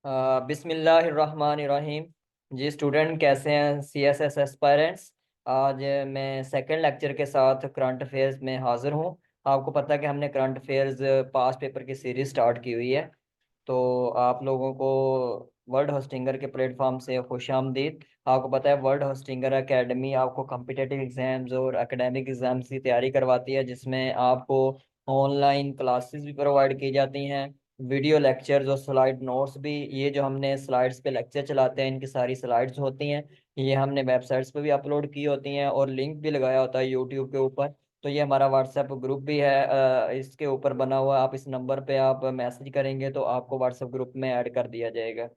बिस्मिल्लाहिर्रहमानिर्रहीम। जी स्टूडेंट, कैसे हैं सी एस एस एस्पायरेंट्स। आज मैं सेकंड लेक्चर के साथ करंट अफेयर्स में हाजिर हूँ। आपको पता है कि हमने करंट अफेयर्स पास्ट पेपर की सीरीज स्टार्ट की हुई है। तो आप लोगों को वर्ल्ड होस्टिंगर के प्लेटफॉर्म से खुश आमदीद। आपको पता है वर्ल्ड होस्टिंगर एकेडमी आपको कम्पिटेटिव एग्जाम्स और एकेडमिक एग्जाम्स की तैयारी करवाती है, जिसमें आपको ऑनलाइन क्लासेस भी प्रोवाइड की जाती हैं, वीडियो लेक्चर्स और स्लाइड नोट्स भी। ये जो हमने स्लाइड्स पे लेक्चर चलाते हैं, इनकी सारी स्लाइड्स होती हैं, ये हमने वेबसाइट्स पे भी अपलोड की होती हैं और लिंक भी लगाया होता है यूट्यूब के ऊपर। तो ये हमारा व्हाट्सएप ग्रुप भी है, इसके ऊपर बना हुआ। आप इस नंबर पे आप मैसेज करेंगे तो आपको व्हाट्सएप ग्रुप में ऐड कर दिया जाएगा।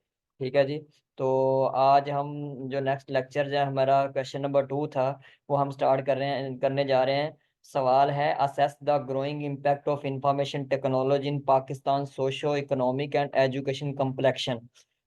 ठीक है जी। तो आज हम जो नेक्स्ट लेक्चर है, हमारा क्वेश्चन नंबर 2 था, वो हम स्टार्ट करने जा रहे हैं। सवाल है, assess the growing impact of information technology in Pakistan socio economic and education complexion.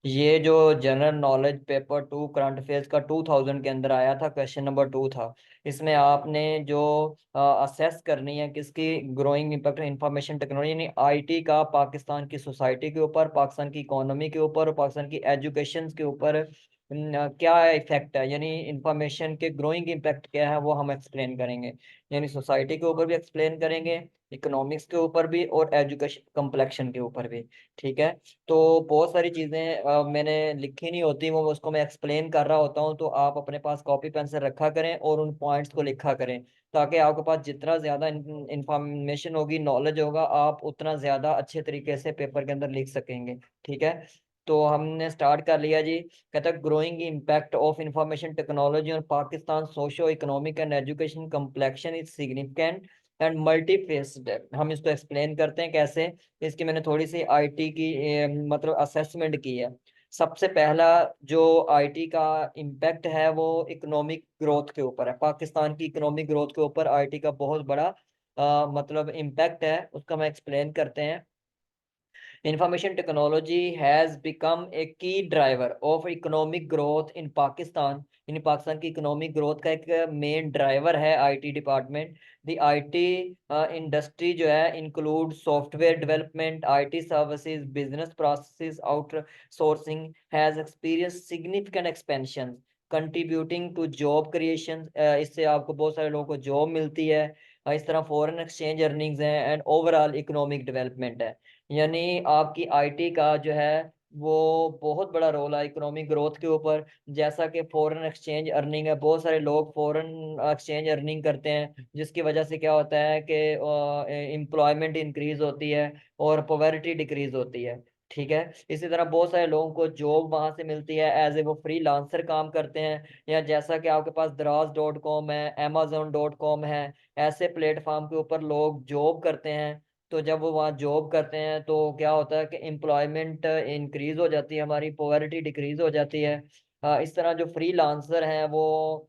ये जो general knowledge paper 2 current affairs का 2000 के अंदर आया था, क्वेश्चन नंबर 2 था। इसमें आपने जो असेस करनी है किसकी, ग्रोइंग इम्पैक्ट इंफॉर्मेशन टेक्नोलॉजी यानी आईटी का पाकिस्तान की सोसाइटी के ऊपर, पाकिस्तान की इकोनॉमी के ऊपर और पाकिस्तान की एजुकेशन के ऊपर क्या इफेक्ट है, यानी इंफॉर्मेशन के ग्रोइंग इम्पैक्ट क्या है वो हम एक्सप्लेन करेंगे। यानी सोसाइटी के ऊपर भी एक्सप्लेन करेंगे, इकोनॉमिक्स के ऊपर भी और एजुकेशन कम्प्लेक्शन के ऊपर भी। ठीक है। तो बहुत सारी चीज़ें मैंने लिखी नहीं होती, वो उसको मैं एक्सप्लेन कर रहा होता हूँ, तो आप अपने पास कॉपी पेंसिल रखा करें और उन पॉइंट्स को लिखा करें, ताकि आपके पास जितना ज़्यादा इंफॉर्मेशन होगी, नॉलेज होगा, आप उतना ज़्यादा अच्छे तरीके से पेपर के अंदर लिख सकेंगे। ठीक है। तो हमने स्टार्ट कर लिया जी। कहता है growing impact of information technology on Pakistan socio economic and education complexion is significant and multifaceted. हम इसको एक्सप्लेन करते हैं कैसे। इसकी मैंने थोड़ी सी आईटी की मतलब असेसमेंट की है। सबसे पहला जो आईटी का इम्पैक्ट है वो इकोनॉमिक ग्रोथ के ऊपर है। पाकिस्तान की इकोनॉमिक ग्रोथ के ऊपर आईटी का बहुत बड़ा मतलब इम्पैक्ट है, उसका मैं एक्सप्लेन करते हैं। Information technology has become a key driver of economic growth in Pakistan. इन पाकिस्तान की इकोनॉमिक ग्रोथ का एक मेन ड्राइवर है IT department. The IT industry जो है include software development, IT services, business processes outsourcing has experience significant expansion contributing to job creation. इससे आपको बहुत सारे लोगों को जॉब मिलती है। इस तरह फॉरेन एक्सचेंज अर्निंग्स हैं एंड ओवरऑल इकोनॉमिक डेवलपमेंट है। यानी आपकी आईटी का जो है वो बहुत बड़ा रोल है इकोनॉमिक ग्रोथ के ऊपर। जैसा कि फॉरेन एक्सचेंज अर्निंग है, बहुत सारे लोग फॉरेन एक्सचेंज अर्निंग करते हैं, जिसकी वजह से क्या होता है कि एम्प्लॉयमेंट इंक्रीज होती है और पॉवर्टी डिक्रीज होती है। ठीक है। इसी तरह बहुत सारे लोगों को जॉब वहां से मिलती है, एज ए वो फ्री लांसर काम करते हैं, या जैसा कि आपके पास दराज.com है, amazon.com है, ऐसे प्लेटफॉर्म के ऊपर लोग जॉब करते हैं। तो जब वो वहाँ जॉब करते हैं तो क्या होता है कि एम्प्लॉयमेंट इंक्रीज हो जाती है, हमारी पॉवर्टी डिक्रीज हो जाती है। इस तरह जो फ्री लांसर हैं वो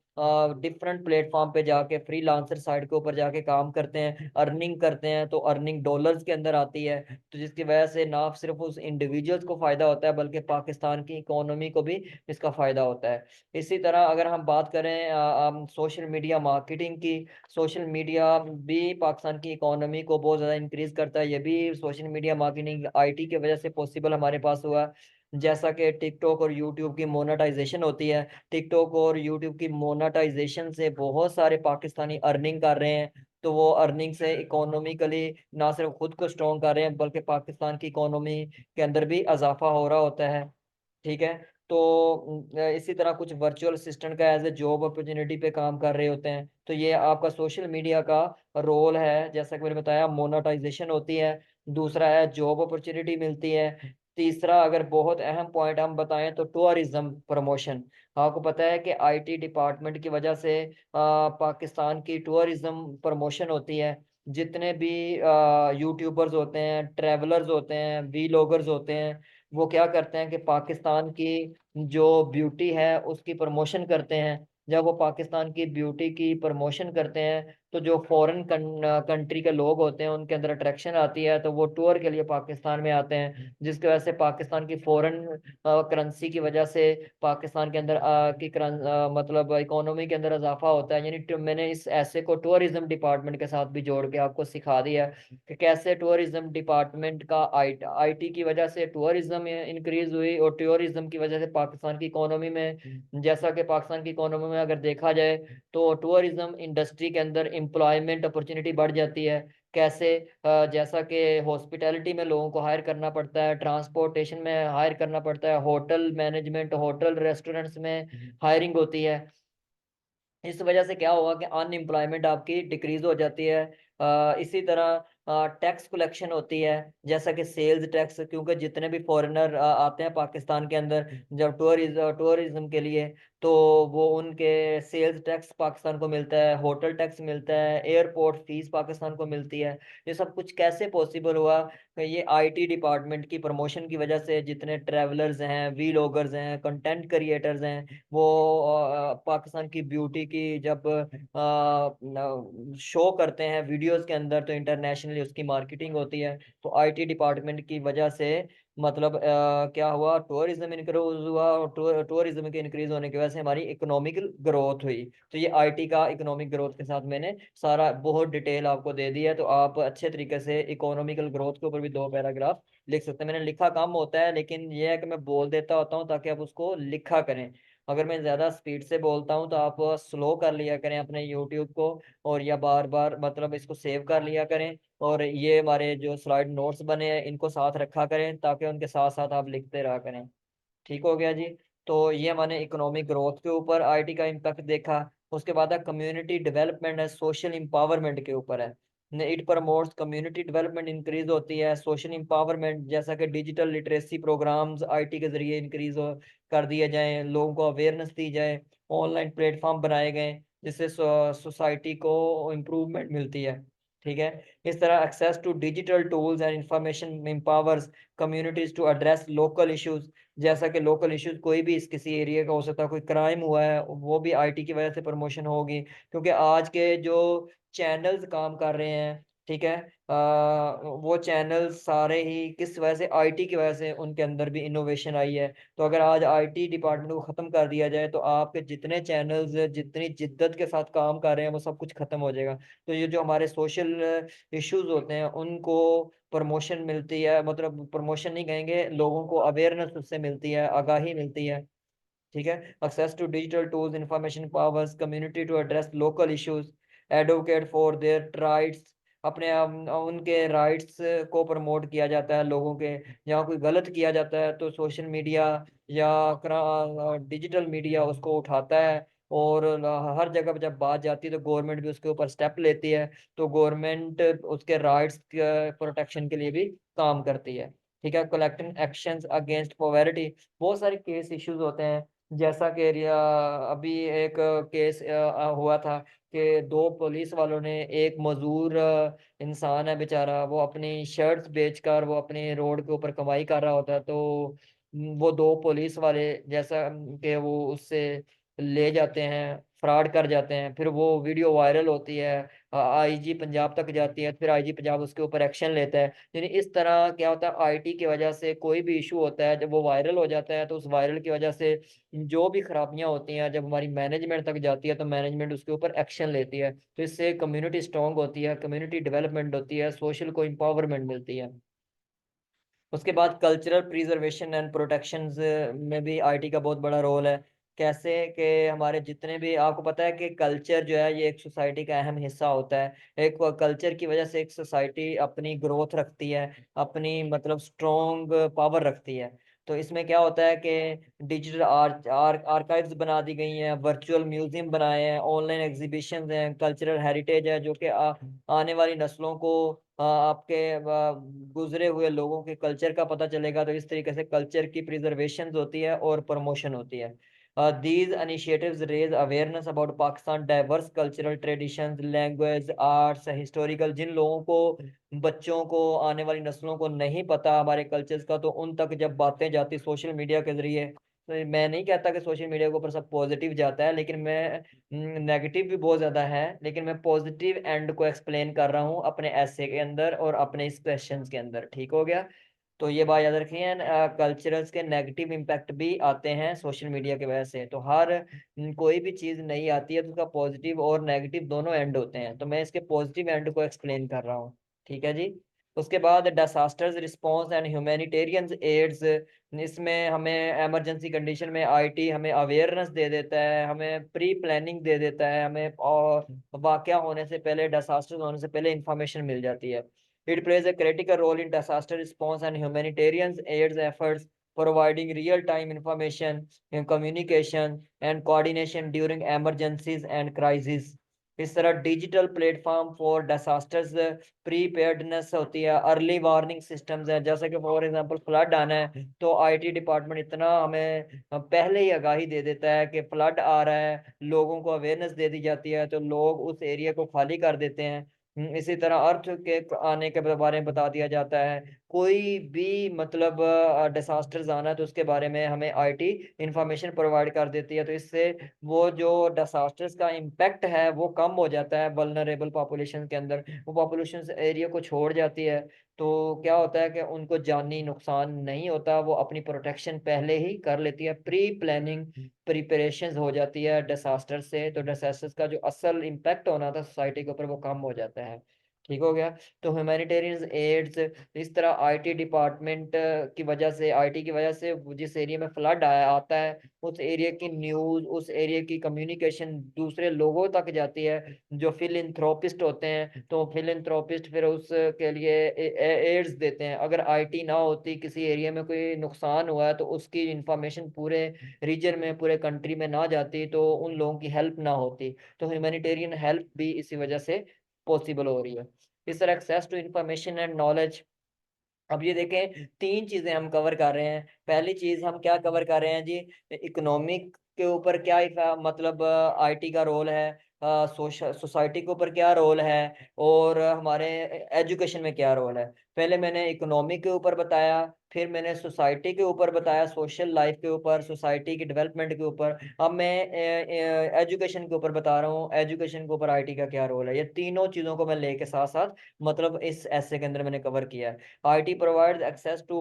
डिफरेंट प्लेटफॉर्म पे जाके फ्री लांसर साइट के ऊपर जाके काम करते हैं, अर्निंग करते हैं, तो अर्निंग डॉलर्स के अंदर आती है। तो जिसकी वजह से ना सिर्फ उस इंडिविजुअल्स को फायदा होता है, बल्कि पाकिस्तान की इकोनॉमी को भी इसका फायदा होता है। इसी तरह अगर हम बात करें सोशल मीडिया मार्केटिंग की, सोशल मीडिया भी पाकिस्तान की इकोनॉमी को बहुत ज़्यादा इंक्रीज करता है। ये भी सोशल मीडिया मार्केटिंग आईटी की वजह से पॉसिबल हमारे पास हुआ। जैसा कि टिकटॉक और यूट्यूब की मोनेटाइजेशन होती है, टिकटॉक और यूट्यूब की मोनेटाइजेशन से बहुत सारे पाकिस्तानी अर्निंग कर रहे हैं। तो वो अर्निंग से इकोनॉमिकली ना सिर्फ खुद को स्ट्रॉन्ग कर रहे हैं, बल्कि पाकिस्तान की इकोनॉमी के अंदर भी इजाफा हो रहा होता है। ठीक है। तो इसी तरह कुछ वर्चुअल असिस्टेंट का एज ए जॉब अपॉर्चुनिटी पे काम कर रहे होते हैं। तो ये आपका सोशल मीडिया का रोल है। जैसा कि मैंने बताया, मोनेटाइजेशन होती है, दूसरा है जॉब अपॉर्चुनिटी मिलती है, तीसरा अगर बहुत अहम पॉइंट हम बताएं तो टूरिज्म प्रमोशन। आपको पता है कि आईटी डिपार्टमेंट की वजह से पाकिस्तान की टूरिज्म प्रमोशन होती है। जितने भी यूट्यूबर्स होते हैं, ट्रेवलर्स होते हैं, वीलॉगर्स होते हैं, वो क्या करते हैं कि पाकिस्तान की जो ब्यूटी है उसकी प्रमोशन करते हैं। जब वो पाकिस्तान की ब्यूटी की प्रमोशन करते हैं तो जो फॉरेन कंट्री के लोग होते हैं उनके अंदर अट्रैक्शन आती है, तो वो टूर के लिए पाकिस्तान में आते हैं, जिसकी वजह से पाकिस्तान की फॉरेन करेंसी की वजह से पाकिस्तान के अंदर मतलब इकोनॉमी के अंदर इजाफा होता है। यानी मैंने इस ऐसे को टूरिज्म डिपार्टमेंट के साथ भी जोड़ के आपको सिखा दिया कि कैसे टूरिज्म डिपार्टमेंट का आईटी की वजह से टूरिज्म इंक्रीज हुई, और टूरिज्म की वजह से पाकिस्तान की इकोनॉमी में, जैसा कि पाकिस्तान की इकोनॉमी में अगर देखा जाए तो टूरिज्म इंडस्ट्री के अंदर एम्प्लॉयमेंट अपॉर्चुनिटी बढ़ जाती है। कैसे? जैसा कि हॉस्पिटैलिटी में लोगों को हायर करना पड़ता है, ट्रांसपोर्टेशन में हायर करना पड़ता है, होटल मैनेजमेंट, होटल रेस्टोरेंट्स में हायरिंग होती है। इस वजह से क्या होगा कि अनएम्प्लॉयमेंट आपकी डिक्रीज हो जाती है। इसी तरह टैक्स कलेक्शन होती है, जैसा कि सेल्स टैक्स, क्योंकि जितने भी फॉरेनर आते हैं पाकिस्तान के अंदर जब टूरिज्म के लिए, तो वो उनके सेल्स टैक्स पाकिस्तान को मिलता है, होटल टैक्स मिलता है, एयरपोर्ट फीस पाकिस्तान को मिलती है। ये सब कुछ कैसे पॉसिबल हुआ? कि ये आईटी डिपार्टमेंट की प्रमोशन की वजह से जितने ट्रैवलर्स हैं, वीलॉगर्स हैं, कंटेंट क्रिएटर्स हैं, वो पाकिस्तान की ब्यूटी की जब शो करते हैं वीडियोस के अंदर, तो इंटरनेशनली उसकी मार्केटिंग होती है। तो आईटी डिपार्टमेंट की वजह से मतलब क्या हुआ, टूरिज्म इंक्रीज हुआ, और टूरिज्म के इंक्रीज होने की वजह से हमारी इकोनॉमिकल ग्रोथ हुई। तो ये आईटी का इकोनॉमिक ग्रोथ के साथ मैंने सारा बहुत डिटेल आपको दे दी है, तो आप अच्छे तरीके से इकोनॉमिकल ग्रोथ के ऊपर भी दो पैराग्राफ लिख सकते हैं। मैंने लिखा कम होता है, लेकिन ये है कि मैं बोल देता होता हूँ ताकि आप उसको लिखा करें। अगर मैं ज्यादा स्पीड से बोलता हूँ तो आप स्लो कर लिया करें अपने यूट्यूब को, और या बार बार मतलब इसको सेव कर लिया करें, और ये हमारे जो स्लाइड नोट्स बने हैं इनको साथ रखा करें, ताकि उनके साथ साथ आप लिखते रहा करें। ठीक हो गया जी। तो ये मैंने इकोनॉमिक ग्रोथ के ऊपर आईटी का इम्पैक्ट देखा। उसके बाद है कम्युनिटी डेवलपमेंट है, सोशल इंपावरमेंट के ऊपर है। It promotes community development, increase होती है सोशल इंपावरमेंट, जैसा कि डिजिटल लिटरेसी प्रोग्राम्स आईटी के जरिए इंक्रीज कर दिए जाएं, लोगों को अवेयरनेस दी जाए, ऑनलाइन प्लेटफॉर्म बनाए गए जिससे सोसाइटी को इम्प्रूवमेंट मिलती है। ठीक है। इस तरह access to digital tools and information empowers communities to address local issues, जैसा कि लोकल इश्यूज कोई भी इस किसी एरिया का हो सकता है, कोई क्राइम हुआ है, वो भी आईटी की वजह से प्रमोशन होगी, क्योंकि आज के जो चैनल्स काम कर रहे हैं, ठीक है, वो चैनल सारे ही किस वजह से, आईटी की वजह से उनके अंदर भी इनोवेशन आई है। तो अगर आज आईटी डिपार्टमेंट को खत्म कर दिया जाए तो आपके जितने चैनल्स जितनी जिद्दत के साथ काम कर रहे हैं वो सब कुछ खत्म हो जाएगा। तो ये जो हमारे सोशल इश्यूज होते हैं उनको प्रमोशन मिलती है, मतलब प्रमोशन नहीं कहेंगे, लोगों को अवेयरनेस उससे मिलती है, आगाही मिलती है। ठीक है। Access to digital tools information powers community to address local issues, advocate for their rights, अपने उनके राइट्स को प्रमोट किया जाता है लोगों के। यहाँ कोई गलत किया जाता है तो सोशल मीडिया या डिजिटल मीडिया उसको उठाता है, और हर जगह पे जब बात जाती है तो गवर्नमेंट भी उसके ऊपर स्टेप लेती है। तो गवर्नमेंट उसके राइट्स प्रोटेक्शन के लिए भी काम करती है। ठीक है। कलेक्टिंग एक्शंस अगेंस्ट पॉवर्टी, बहुत सारे केस इश्यूज होते हैं, जैसा कि अभी एक केस हुआ था कि दो पुलिस वालों ने, एक मजदूर इंसान है बेचारा, वो अपनी शर्ट्स बेचकर वो अपने रोड के ऊपर कमाई कर रहा होता है, तो वो दो पुलिस वाले जैसा कि वो उससे ले जाते हैं, फ्रॉड कर जाते हैं, फिर वो वीडियो वायरल होती है, आईजी पंजाब तक जाती है, फिर आईजी पंजाब उसके ऊपर एक्शन लेता है। यानी इस तरह क्या होता है, आईटी की वजह से कोई भी इशू होता है जब वो वायरल हो जाता है, तो उस वायरल की वजह से जो भी खराबियां होती हैं जब हमारी मैनेजमेंट तक जाती है तो मैनेजमेंट उसके ऊपर एक्शन लेती है। तो इससे कम्युनिटी स्ट्रांग होती है, कम्युनिटी डेवलपमेंट होती है, सोशल को एम्पावरमेंट मिलती है। उसके बाद कल्चरल प्रिजर्वेशन एंड प्रोटेक्शन में भी आईटी का बहुत बड़ा रोल है। कैसे? कि हमारे जितने भी, आपको पता है कि कल्चर जो है ये एक सोसाइटी का अहम हिस्सा होता है। एक कल्चर की वजह से एक सोसाइटी अपनी ग्रोथ रखती है, अपनी मतलब स्ट्रॉन्ग पावर रखती है। तो इसमें क्या होता है कि डिजिटल आर्काइव्स बना दी गई हैं, वर्चुअल म्यूजियम बनाए हैं, ऑनलाइन एग्जीबिशन हैं, कल्चरल हेरिटेज है जो कि आने वाली नस्लों को आपके गुजरे हुए लोगों के कल्चर का पता चलेगा। तो इस तरीके से कल्चर की प्रिजर्वेशन होती है और प्रमोशन होती है। These initiatives raise awareness about Pakistan diverse cultural traditions, language, arts, historical, जिन लोगों को, बच्चों को, आने वाली नस्लों को नहीं पता हमारे कल्चर्स का, तो उन तक जब बातें जाती सोशल मीडिया के जरिए, तो मैं नहीं कहता कि सोशल मीडिया के ऊपर सब पॉजिटिव जाता है, लेकिन मैं नेगेटिव भी बहुत ज्यादा है, लेकिन मैं पॉजिटिव एंड को एक्सप्लेन कर रहा हूँ अपने ऐसे के अंदर और अपने इस क्वेश्चंस के अंदर। ठीक हो गया? तो ये बात याद रखिए, कल्चरल्स के नेगेटिव इम्पैक्ट भी आते हैं सोशल मीडिया की वजह से। तो हर कोई भी चीज नई आती है तो उसका पॉजिटिव और नेगेटिव दोनों एंड होते हैं, तो मैं इसके पॉजिटिव एंड को एक्सप्लेन कर रहा हूँ। ठीक है जी। उसके बाद disasters response and humanitarian aids, इसमें हमें इमरजेंसी कंडीशन में आईटी हमें अवेयरनेस दे देता है, हमें प्री प्लानिंग दे देता है, हमें और वाकया होने से पहले, डिसास्टर होने से पहले इंफॉर्मेशन मिल जाती है। It plays a critical role in disaster response and humanitarian aid efforts, providing real-time information and communication and coordination during emergencies and crises. इस तरह डिजिटल प्लेटफॉर्म फॉर डिसास्टर्स प्रीपेयर्डनेस होती है, अर्ली वार्निंग सिस्टम्स हैं, जैसे कि for example flood आना है तो आईटी डिपार्टमेंट इतना हमें पहले ही आगाही दे देता है कि फ्लड आ रहा है, लोगों को अवेयरनेस दे दी जाती है तो लोग उस एरिया को खाली कर देते हैं। इसी तरह अर्थ के आने के बारे में बता दिया जाता है। कोई भी मतलब डिसास्टर्स आना है तो उसके बारे में हमें आईटी इंफॉर्मेशन प्रोवाइड कर देती है, तो इससे वो जो डिसास्टर्स का इम्पैक्ट है वो कम हो जाता है वल्नरेबल पॉपुलेशन के अंदर, वो पॉपुलेशन एरिया को छोड़ जाती है। तो क्या होता है कि उनको जानी नुकसान नहीं होता, वो अपनी प्रोटेक्शन पहले ही कर लेती है, प्री प्लानिंग प्रिपरेशन हो जाती है डिसास्टर से। तो डिसास्टर्स का जो असल इम्पैक्ट होना था सोसाइटी के ऊपर वो कम हो जाता है। ठीक हो गया? तो ह्यूमैनिटेरियन एड्स, इस तरह आईटी डिपार्टमेंट की वजह से, आईटी की वजह से जिस एरिया में फ्लड आया आता है उस एरिया की न्यूज़, उस एरिया की कम्युनिकेशन दूसरे लोगों तक जाती है जो फिलैंथ्रोपिस्ट होते हैं। तो फिलैंथ्रोपिस्ट फिर उसके लिए एड्स देते हैं। अगर आईटी ना होती, किसी एरिया में कोई नुकसान हुआ है तो उसकी इंफॉर्मेशन पूरे रीजन में, पूरे कंट्री में ना जाती तो उन लोगों की हेल्प ना होती। तो ह्यूमैनिटेरियन हेल्प भी इसी वजह से पॉसिबल हो रही है। इस तरह access to information and knowledge. अब ये देखें, तीन चीजें हम कवर कर रहे हैं। पहली चीज हम क्या कवर कर रहे हैं जी? इकोनॉमिक के ऊपर क्या मतलब आईटी का रोल है, सोसाइटी के ऊपर क्या रोल है, और हमारे एजुकेशन में क्या रोल है। पहले मैंने इकोनॉमी के ऊपर बताया, फिर मैंने सोसाइटी के ऊपर बताया, सोशल लाइफ के ऊपर, सोसाइटी की डेवलपमेंट के ऊपर। अब मैं एजुकेशन के ऊपर बता रहा हूँ, एजुकेशन के ऊपर आईटी का क्या रोल है। ये तीनों चीजों को मैं लेके साथ साथ मतलब इस ऐसे के अंदर मैंने कवर किया है। IT provides access to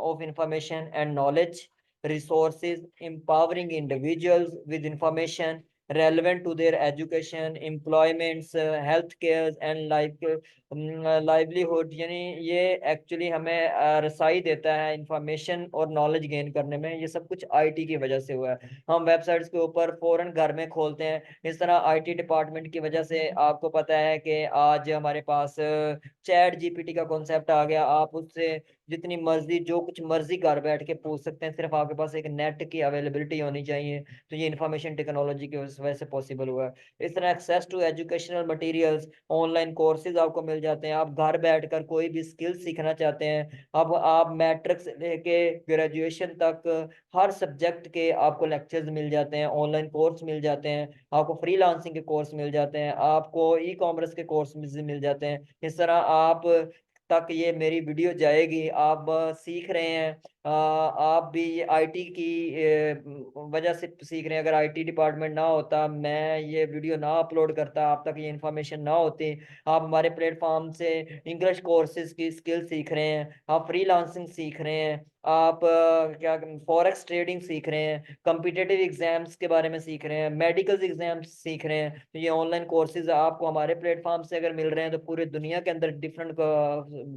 of information and knowledge resources, empowering individuals with information relevant to their education, employments, health cares and livelihood। यानी ये एक्चुअली हमें रसाई देता है इंफॉर्मेशन और नॉलेज गेन करने में। ये सब कुछ आईटी की वजह से हुआ है। हम वेबसाइट्स के ऊपर फौरन घर में खोलते हैं। इस तरह आईटी डिपार्टमेंट की वजह से आपको पता है कि आज हमारे पास चैट जीपीटी का कॉन्सेप्ट आ गया। आप उससे जितनी मर्जी जो कुछ मर्जी घर बैठ के पूछ सकते हैं, सिर्फ आपके पास एक नेट की अवेलेबिलिटी होनी चाहिए। तो ये इंफॉर्मेशन टेक्नोलॉजी की वजह से पॉसिबल हुआ है। इस तरह access to educational materials, online courses आपको मिल जाते हैं। आप घर बैठकर कोई भी स्किल सीखना चाहते हैं, अब आप मैट्रिक से लेके ग्रेजुएशन तक हर सब्जेक्ट के आपको लेक्चर्स मिल जाते हैं, ऑनलाइन कोर्स मिल जाते हैं, आपको फ्रीलांसिंग के कोर्स मिल जाते हैं, आपको ई कॉमर्स के कोर्स मिल जाते हैं। इस तरह आप तक ये मेरी वीडियो जाएगी, आप सीख रहे हैं, आप भी ये आईटी की वजह से सीख रहे हैं। अगर आईटी डिपार्टमेंट ना होता, मैं ये वीडियो ना अपलोड करता, आप तक ये इन्फॉर्मेशन ना होती, आप हमारे प्लेटफॉर्म से इंग्लिश कोर्सेज की स्किल सीख रहे हैं, आप फ्रीलांसिंग सीख रहे हैं, आप क्या फॉरेक्स ट्रेडिंग सीख रहे हैं, कम्पिटिटिव एग्जाम्स के बारे में सीख रहे हैं, मेडिकल एग्जाम्स सीख रहे हैं। तो ये ऑनलाइन कोर्सेज आपको हमारे प्लेटफॉर्म से अगर मिल रहे हैं तो पूरे दुनिया के अंदर डिफरेंट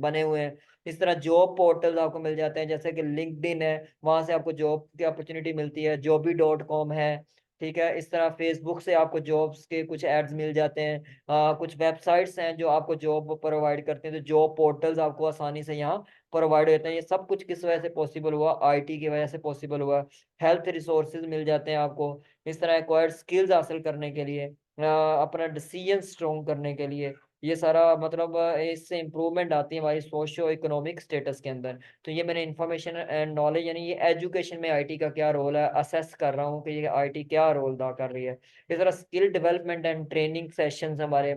बने हुए हैं। इस तरह जॉब पोर्टल्स आपको मिल जाते हैं, जैसे कि लिंक्डइन है, वहां से आपको जॉब की अपॉर्चुनिटी मिलती है, joby.com है। ठीक है? इस तरह फेसबुक से आपको जॉब्स के कुछ एड्स मिल जाते हैं। कुछ वेबसाइट्स हैं जो आपको जॉब प्रोवाइड करते हैं, तो जॉब पोर्टल्स आपको आसानी से यहाँ प्रोवाइड होते हैं। ये सब कुछ किस वजह से पॉसिबल हुआ? आईटी की वजह से पॉसिबल हुआ। हेल्थ रिसोर्सेज मिल जाते हैं आपको। इस तरह एक्वायर्ड स्किल्स हासिल करने के लिए, अपना डिसीजन स्ट्रॉन्ग करने के लिए, ये सारा मतलब इससे इम्प्रूवमेंट आती है हमारी सोशो इकोनॉमिक स्टेटस के अंदर। तो ये मैंने इंफॉर्मेशन एंड नॉलेज यानी ये एजुकेशन में आईटी का क्या रोल है असेस कर रहा हूँ कि ये आईटी क्या रोल अदा कर रही है। इस तरह skill development and training sessions हमारे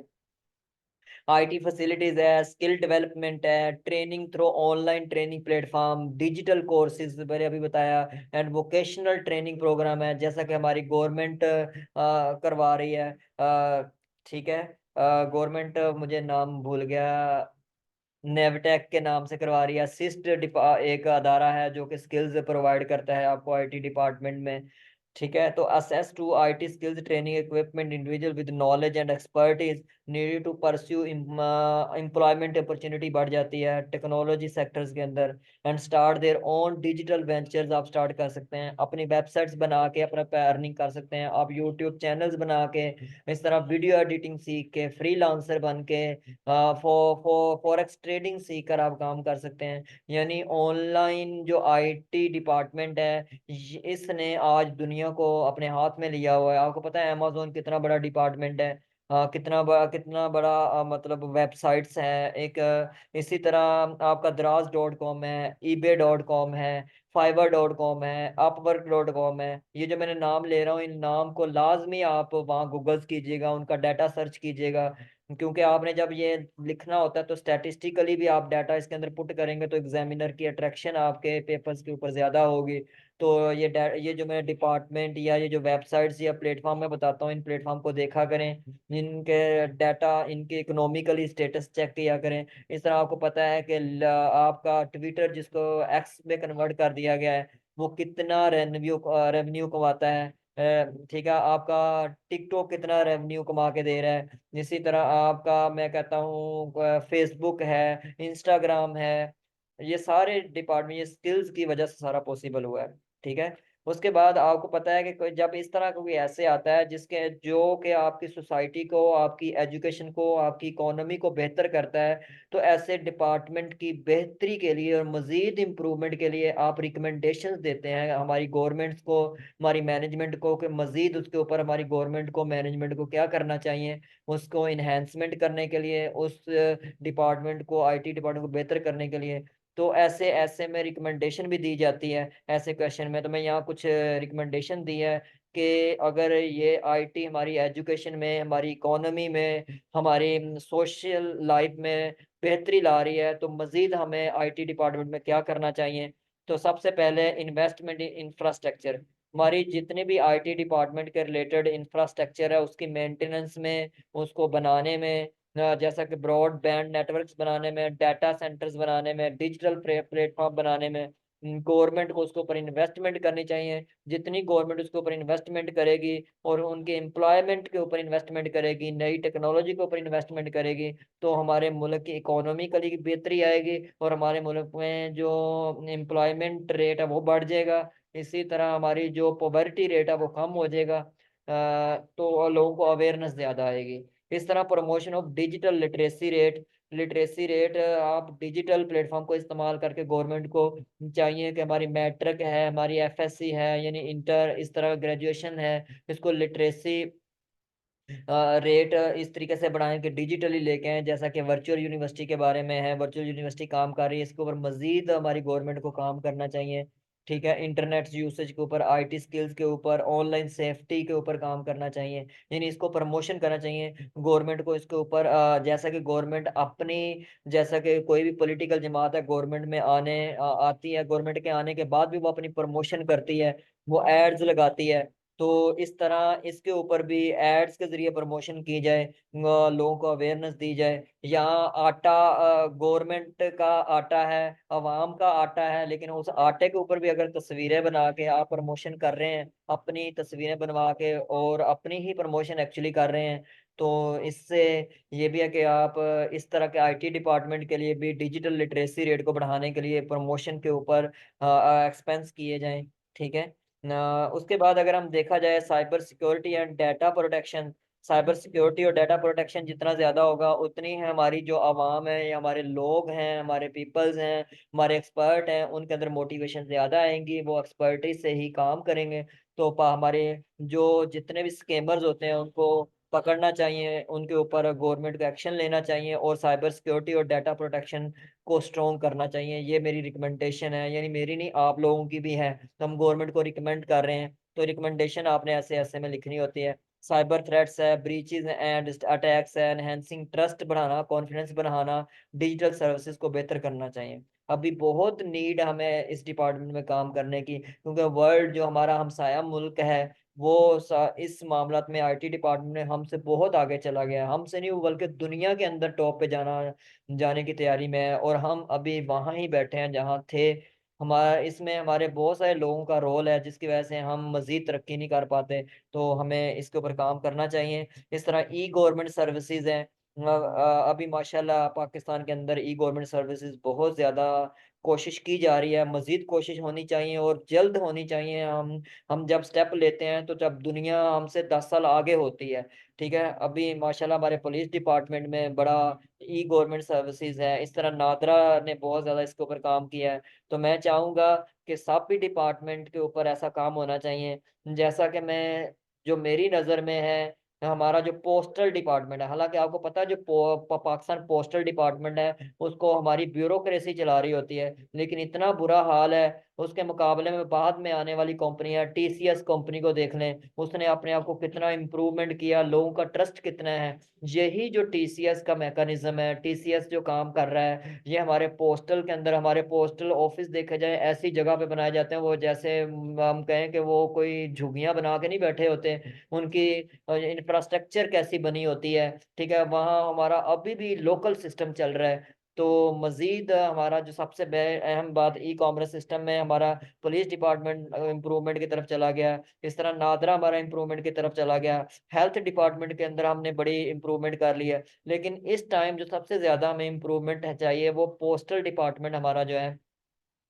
आईटी फैसिलिटीज है, स्किल डेवलपमेंट है, training through online training platform, digital courses मैंने अभी बताया, एंड वोकेशनल ट्रेनिंग प्रोग्राम है जैसा कि हमारी गवर्नमेंट करवा रही है। ठीक है, गवर्नमेंट मुझे नाम भूल गया, नेवटेक के नाम से करवा रही है। एक अदारा है जो कि स्किल्स प्रोवाइड करता है आपको आईटी डिपार्टमेंट में। ठीक है, तो access to IT skills training equipment individual with knowledge and expertise needed to pursue employment opportunity बढ़ जाती है टेक्नोलॉजी सेक्टर्स के अंदर, and start their own digital ventures. आप स्टार्ट कर सकते हैं अपनी वेबसाइट्स बना के, अपना अर्निंग कर सकते हैं आप, यूट्यूब चैनल्स बना के, इस तरह वीडियो एडिटिंग सीख के, फ्रीलांसर बन के, फॉरेक्स ट्रेडिंग सीखकर आप काम कर सकते हैं। यानी ऑनलाइन जो आईटी डिपार्टमेंट है इसने आज दुनिया को अपने हाथ में लिया हुआ है। आपको पता है अमेजोन कितना बड़ा डिपार्टमेंट है, कितना बड़ा मतलब वेबसाइट्स है एक। इसी तरह आपका दराज.com है, ईबे.com है, fiverr.com है, upwork.com है। ये जो मैंने नाम ले रहा हूँ इन नाम को लाजमी आप वहाँ गूगल्स कीजिएगा, उनका डाटा सर्च कीजिएगा, क्योंकि आपने जब ये लिखना होता है तो स्टैटिस्टिकली भी आप डाटा इसके अंदर पुट करेंगे तो एग्जामिनर की अट्रैक्शन आपके पेपर्स के ऊपर ज्यादा होगी। तो ये जो मैं डिपार्टमेंट या ये जो वेबसाइट्स या प्लेटफॉर्म मैं बताता हूँ इन प्लेटफॉर्म को देखा करें, इनके डाटा, इनके इकोनॉमिकली स्टेटस चेक किया करें। इस तरह आपको पता है कि आपका ट्विटर जिसको एक्स में कन्वर्ट कर दिया गया है वो कितना रेवेन्यू कमाता है। ठीक है, आपका टिकटॉक कितना रेवेन्यू कमा के दे रहा है। इसी तरह आपका मैं कहता हूँ फेसबुक है, इंस्टाग्राम है, ये सारे डिपार्टमेंट ये स्किल्स की वजह से सारा पॉसिबल हुआ है। ठीक है, उसके बाद आपको पता है कि जब इस तरह का कोई ऐसे आता है जिसके जो कि आपकी सोसाइटी को, आपकी एजुकेशन को, आपकी इकोनॉमी को बेहतर करता है, तो ऐसे डिपार्टमेंट की बेहतरी के लिए और मजीद इम्प्रूवमेंट के लिए आप रिकमेंडेशंस देते हैं हमारी गवर्नमेंट्स को, हमारी मैनेजमेंट को, कि मजीद उसके ऊपर हमारी गवर्नमेंट को, मैनेजमेंट को क्या करना चाहिए उसको इन्हेंसमेंट करने के लिए, उस डिपार्टमेंट को, आईटी डिपार्टमेंट को बेहतर करने के लिए। तो ऐसे ऐसे में रिकमेंडेशन भी दी जाती है ऐसे क्वेश्चन में। तो मैं यहाँ कुछ रिकमेंडेशन दी है कि अगर ये आईटी हमारी एजुकेशन में, हमारी इकोनॉमी में, हमारी सोशल लाइफ में बेहतरी ला रही है तो मजीद हमें आईटी डिपार्टमेंट में क्या करना चाहिए। तो सबसे पहले इन्वेस्टमेंट इन इंफ्रास्ट्रक्चर, हमारी जितनी भी आईटी डिपार्टमेंट के रिलेटेड इंफ्रास्ट्रक्चर है उसकी मेंटेनेंस में, उसको बनाने में, जैसा कि ब्रॉडबैंड नेटवर्क्स बनाने में, डाटा सेंटर्स बनाने में, डिजिटल प्लेटफॉर्म बनाने में गवर्नमेंट को उसके ऊपर इन्वेस्टमेंट करनी चाहिए। जितनी गवर्नमेंट उसके ऊपर इन्वेस्टमेंट करेगी और उनके एम्प्लॉयमेंट के ऊपर इन्वेस्टमेंट करेगी, नई टेक्नोलॉजी के ऊपर इन्वेस्टमेंट करेगी, तो हमारे मुल्क की इकोनॉमिकली बेहतरी आएगी और हमारे मुल्क में जो एम्प्लॉयमेंट रेट है वो बढ़ जाएगा। इसी तरह हमारी जो पॉवर्टी रेट है वो कम हो जाएगा, तो लोगों को अवेयरनेस ज़्यादा आएगी। इस तरह promotion of digital literacy rate आप डिजिटल प्लेटफॉर्म को इस्तेमाल करके गवर्नमेंट को चाहिए कि हमारी मैट्रिक है, हमारी एफएससी है, यानी इंटर, इस तरह ग्रेजुएशन है, इसको लिटरेसी रेट इस तरीके से बढ़ाएं कि डिजिटली लेके आए। जैसा कि वर्चुअल यूनिवर्सिटी के बारे में है, वर्चुअल यूनिवर्सिटी काम कर रही है, इसके ऊपर मजीद हमारी गवर्नमेंट को काम करना चाहिए। ठीक है, इंटरनेट यूसेज के ऊपर, आईटी स्किल्स के ऊपर, ऑनलाइन सेफ्टी के ऊपर काम करना चाहिए, यानी इसको प्रमोशन करना चाहिए गवर्नमेंट को इसके ऊपर। जैसा कि गवर्नमेंट अपनी, जैसा कि कोई भी पॉलिटिकल जमात है गवर्नमेंट में आती है, गवर्नमेंट के आने के बाद भी वो अपनी प्रमोशन करती है, वो एड्स लगाती है। तो इस तरह इसके ऊपर भी एड्स के जरिए प्रमोशन की जाए, लोगों को अवेयरनेस दी जाए। यहाँ आटा गवर्नमेंट का आटा है, अवाम का आटा है, लेकिन उस आटे के ऊपर भी अगर तस्वीरें बना के आप प्रमोशन कर रहे हैं, अपनी तस्वीरें बनवा के और अपनी ही प्रमोशन एक्चुअली कर रहे हैं, तो इससे ये भी है कि आप इस तरह के आईटी डिपार्टमेंट के लिए भी डिजिटल लिटरेसी रेट को बढ़ाने के लिए प्रमोशन के ऊपर एक्सपेंस किए जाएं। ठीक है ना, उसके बाद अगर हम देखा जाए cyber security and data protection, cyber security और डाटा प्रोटेक्शन जितना ज्यादा होगा उतनी है हमारी जो आवाम है या हमारे लोग हैं, हमारे पीपल्स हैं, हमारे एक्सपर्ट हैं, उनके अंदर मोटिवेशन ज्यादा आएंगी, वो एक्सपर्टी से ही काम करेंगे। तो हमारे जो जितने भी स्कैमर्स होते हैं उनको पकड़ना चाहिए, उनके ऊपर गवर्नमेंट को एक्शन लेना चाहिए और साइबर सिक्योरिटी और डाटा प्रोटेक्शन को स्ट्रॉन्ग करना चाहिए। ये मेरी रिकमेंडेशन है, यानी मेरी नहीं आप लोगों की भी है। तो हम गवर्नमेंट को रिकमेंड कर रहे हैं, तो रिकमेंडेशन आपने ऐसे ऐसे में लिखनी होती है। साइबर थ्रेट्स है, ब्रीचेस एंड अटैक्स है, एनहेंसिंग ट्रस्ट बढ़ाना, कॉन्फिडेंस बढ़ाना, डिजिटल सर्विसेज को बेहतर करना चाहिए। अभी बहुत नीड हमें इस डिपार्टमेंट में काम करने की, क्योंकि वर्ल्ड जो हमारा हमसाया मुल्क है वो इस मामला में आईटी डिपार्टमेंट में हमसे बहुत आगे चला गया है। हमसे नहीं बल्कि दुनिया के अंदर टॉप पे जाने की तैयारी में है, और हम अभी वहां ही बैठे हैं जहाँ थे। हमारा इसमें हमारे बहुत सारे लोगों का रोल है, जिसकी वजह से हम मजीद तरक्की नहीं कर पाते। तो हमें इसके ऊपर काम करना चाहिए। इस तरह ई गवर्नमेंट सर्विसेज हैं। अभी माशाल्लाह पाकिस्तान के अंदर ई गवर्नमेंट सर्विसेज बहुत ज़्यादा कोशिश की जा रही है, मजीद कोशिश होनी चाहिए और जल्द होनी चाहिए। हम जब स्टेप लेते हैं तो जब दुनिया हमसे 10 साल आगे होती है। ठीक है, अभी माशाल्लाह हमारे पुलिस डिपार्टमेंट में बड़ा ई गवर्नमेंट सर्विसेज है। इस तरह नादरा ने बहुत ज़्यादा इसके ऊपर काम किया है। तो मैं चाहूँगा कि सब भी डिपार्टमेंट के ऊपर ऐसा काम होना चाहिए। जैसा कि मैं जो मेरी नज़र में है, हमारा जो पोस्टल डिपार्टमेंट है, हालांकि आपको पता है जो पाकिस्तान पोस्टल डिपार्टमेंट है उसको हमारी ब्यूरोक्रेसी चला रही होती है, लेकिन इतना बुरा हाल है उसके मुकाबले में बाद में आने वाली कंपनियां, टीसीएस कंपनी को देख लें, उसने अपने आप को कितना इम्प्रूवमेंट किया, लोगों का ट्रस्ट कितना है। यही जो टीसीएस का मैकेनिज्म है, टीसीएस जो काम कर रहा है, ये हमारे पोस्टल के अंदर, हमारे पोस्टल ऑफिस देखे जाए ऐसी जगह पे बनाए जाते हैं वो जैसे हम कहें कि वो कोई झुग्गियां बना के नहीं बैठे होते। उनकी इंफ्रास्ट्रक्चर कैसी बनी होती है। ठीक है, वहाँ हमारा अभी भी लोकल सिस्टम चल रहा है। तो मजीद हमारा जो सबसे अहम बात, ई कॉमर्स सिस्टम में हमारा पुलिस डिपार्टमेंट इम्प्रूवमेंट की तरफ चला गया। इस तरह नादरा हमारा इम्प्रूवमेंट की तरफ चला गया। हेल्थ डिपार्टमेंट के अंदर हमने बड़ी इम्प्रूवमेंट कर ली है। लेकिन इस टाइम जो सबसे ज्यादा हमें इम्प्रूवमेंट है चाहिए वो पोस्टल डिपार्टमेंट हमारा जो है,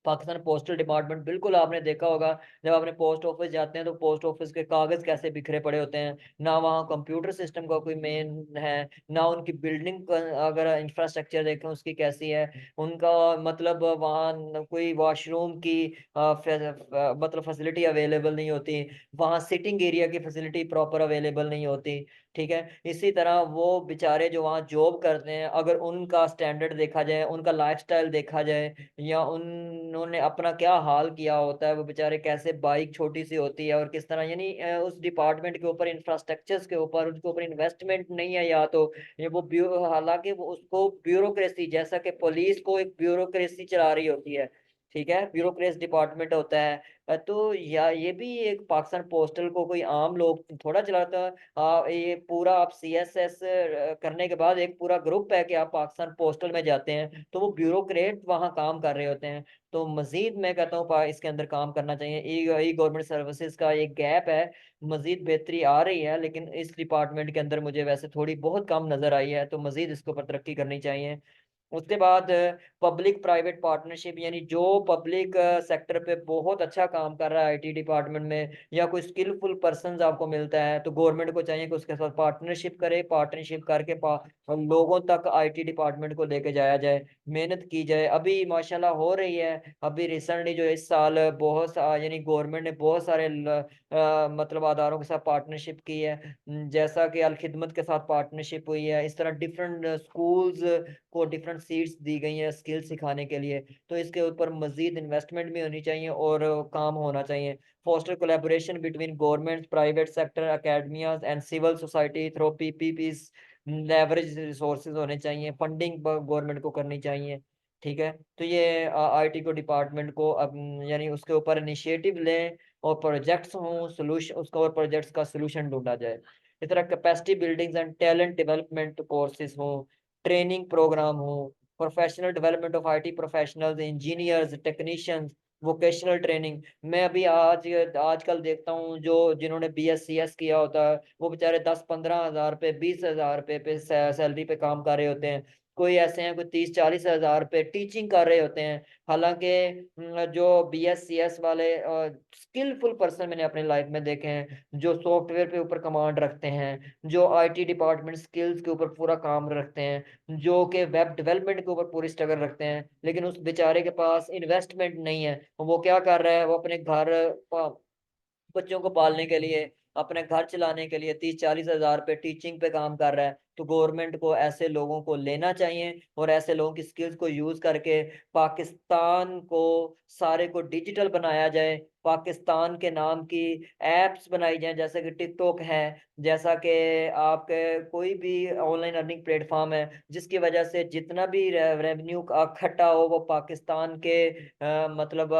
पाकिस्तान पोस्टल डिपार्टमेंट। बिल्कुल आपने देखा होगा जब आपने पोस्ट ऑफिस जाते हैं तो पोस्ट ऑफिस के कागज कैसे बिखरे पड़े होते हैं, ना वहाँ कंप्यूटर सिस्टम का कोई मेन है, ना उनकी बिल्डिंग अगर इंफ्रास्ट्रक्चर देखें उसकी कैसी है, उनका मतलब वहाँ कोई वॉशरूम की मतलब फैसिलिटी अवेलेबल नहीं होती, वहाँ सिटिंग एरिया की फैसिलिटी प्रॉपर अवेलेबल नहीं होती। ठीक है, इसी तरह वो बेचारे जो वहाँ जॉब करते हैं, अगर उनका स्टैंडर्ड देखा जाए, उनका लाइफस्टाइल देखा जाए, या उन्होंने अपना क्या हाल किया होता है, वो बेचारे कैसे, बाइक छोटी सी होती है और किस तरह, यानी उस डिपार्टमेंट के ऊपर, इंफ्रास्ट्रक्चर्स के ऊपर उनके ऊपर इन्वेस्टमेंट नहीं है, या तो ये वो हालांकि वो उसको ब्यूरोक्रेसी, जैसा कि पुलिस को एक ब्यूरोक्रेसी चला रही होती है, ठीक है, ब्यूरोक्रेसी डिपार्टमेंट होता है। तो या ये भी एक पाकिस्तान पोस्टल को कोई आम लोग थोड़ा चलाता है। ये पूरा आप सीएसएस करने के बाद एक पूरा ग्रुप है कि आप पाकिस्तान पोस्टल में जाते हैं तो वो ब्यूरोक्रेट वहाँ काम कर रहे होते हैं। तो मजीद मैं कहता हूँ इसके अंदर काम करना चाहिए। ई गवर्नमेंट सर्विसेज का एक गैप है, मजीद बेहतरी आ रही है, लेकिन इस डिपार्टमेंट के अंदर मुझे वैसे थोड़ी बहुत कम नजर आई है, तो मजीद इसके ऊपर तरक्की करनी चाहिए। उसके बाद पब्लिक प्राइवेट पार्टनरशिप, यानी जो पब्लिक सेक्टर पे बहुत अच्छा काम कर रहा है आईटी डिपार्टमेंट में, या कोई स्किलफुल पर्सन आपको मिलता है, तो गवर्नमेंट को चाहिए कि उसके साथ पार्टनरशिप करे, पार्टनरशिप करके लोगों तक आईटी डिपार्टमेंट को लेके जाया जाए, मेहनत की जाए। अभी माशाल्लाह हो रही है। अभी रिसेंटली जो इस साल यानी गवर्नमेंट ने बहुत सारे मतलब अदारों के साथ पार्टनरशिप की है। जैसा कि अल खिदमत के साथ पार्टनरशिप हुई है, इस तरह डिफरेंट स्कूल्स को डिफरेंट सीट्स दी गई हैं स्किल सिखाने के लिए। तो इसके ऊपर मजीद इन्वेस्टमेंट भी होनी चाहिए और काम होना चाहिए। Foster collaboration between government, private sector, academias and civil society through PPPs, leverage resources होने चाहिए, फंडिंग गवर्नमेंट को करनी चाहिए। ठीक है, तो ये आईटी को डिपार्टमेंट को अब यानी उसके ऊपर इनिशिएटिव लें और प्रोजेक्ट्स हों, सोल्यूशन उसका, और प्रोजेक्ट्स का सोल्यूशन ढूंढा जाए। इस तरह capacity buildings and talent development courses हों, ट्रेनिंग प्रोग्राम हो, professional development of IT professionals, engineers, technicians, vocational training. मैं अभी आजकल देखता हूँ जो जिन्होंने बीएससीएस किया होता है वो बेचारे 10-15 हज़ार पे, 20 हज़ार पे सैलरी पे काम कर रहे होते हैं। कोई ऐसे हैं कोई 30-40 हज़ार पे टीचिंग कर रहे होते हैं। हालांकि जो बीएससीएस वाले स्किलफुल पर्सन मैंने अपने लाइफ में देखे हैं, जो सॉफ्टवेयर पे ऊपर कमांड रखते हैं, जो आईटी डिपार्टमेंट स्किल्स के ऊपर पूरा काम रखते हैं, जो कि वेब डेवलपमेंट के ऊपर पूरी स्ट्रगल रखते हैं, लेकिन उस बेचारे के पास इन्वेस्टमेंट नहीं है। वो क्या कर रहा है, वो अपने घर बच्चों को पालने के लिए, अपने घर चलाने के लिए 30-40 हज़ार पे टीचिंग पे काम कर रहा है। तो गवर्नमेंट को ऐसे लोगों को लेना चाहिए और ऐसे लोगों की स्किल्स को यूज करके पाकिस्तान को सारे को डिजिटल बनाया जाए। पाकिस्तान के नाम की एप्स बनाई जाए, जैसे कि टिकटॉक है, जैसा कि आपके कोई भी ऑनलाइन अर्निंग प्लेटफॉर्म है, जिसकी वजह से जितना भी रेवेन्यू इकट्ठा हो वो पाकिस्तान के मतलब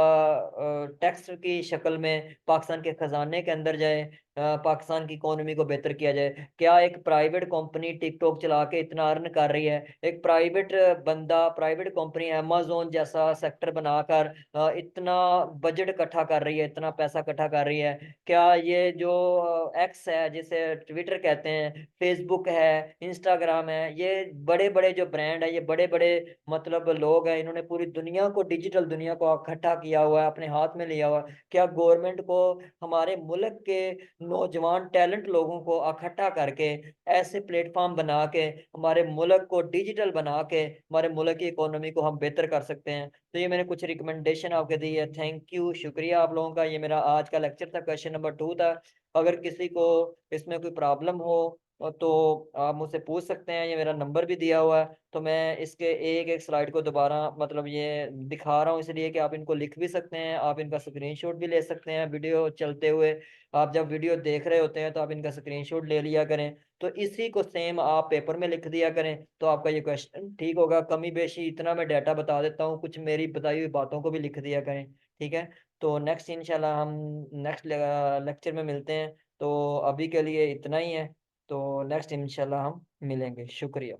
टैक्स की शक्ल में पाकिस्तान के खजाने के अंदर जाए, पाकिस्तान की इकोनॉमी को बेहतर किया जाए। क्या एक प्राइवेट कंपनी टिकटॉक चला के इतना अर्न कर रही है, एक प्राइवेट बंदा, प्राइवेट कंपनी अमेजोन जैसा सेक्टर बनाकर इतना बजट इकट्ठा कर रही है, इतना पैसा इकट्ठा कर रही है? क्या ये जो एक्स है जिसे ट्विटर कहते हैं, फेसबुक है, इंस्टाग्राम है, ये बड़े बड़े जो ब्रांड है, ये बड़े बड़े मतलब लोग हैं, इन्होंने पूरी दुनिया को, डिजिटल दुनिया को इकट्ठा किया हुआ है, अपने हाथ में लिया हुआ है। क्या गवर्नमेंट को हमारे मुल्क के नौजवान टैलेंट लोगों को इकट्ठा करके ऐसे प्लेटफॉर्म बना के हमारे मुल्क को डिजिटल बना के हमारे मुल्क की इकोनॉमी को हम बेहतर कर सकते हैं? तो ये मैंने कुछ रिकमेंडेशन आपके दी है। थैंक यू, शुक्रिया आप लोगों का। ये मेरा आज का लेक्चर था, क्वेश्चन नंबर 2 था। अगर किसी को इसमें कोई प्रॉब्लम हो तो आप मुझसे पूछ सकते हैं, ये मेरा नंबर भी दिया हुआ है। तो मैं इसके एक एक स्लाइड को दोबारा मतलब ये दिखा रहा हूँ इसलिए कि आप इनको लिख भी सकते हैं, आप इनका स्क्रीनशॉट भी ले सकते हैं वीडियो चलते हुए। आप जब वीडियो देख रहे होते हैं तो आप इनका स्क्रीनशॉट ले लिया करें, तो इसी को सेम आप पेपर में लिख दिया करें, तो आपका ये क्वेश्चन ठीक होगा। कमी बेशी इतना मैं डाटा बता देता हूँ, कुछ मेरी बताई हुई बातों को भी लिख दिया करें, ठीक है? तो नेक्स्ट इंशाल्लाह हम नेक्स्ट लेक्चर में मिलते हैं। तो अभी के लिए इतना ही है, तो नेक्स्ट इंशाल्लाह हम मिलेंगे। शुक्रिया।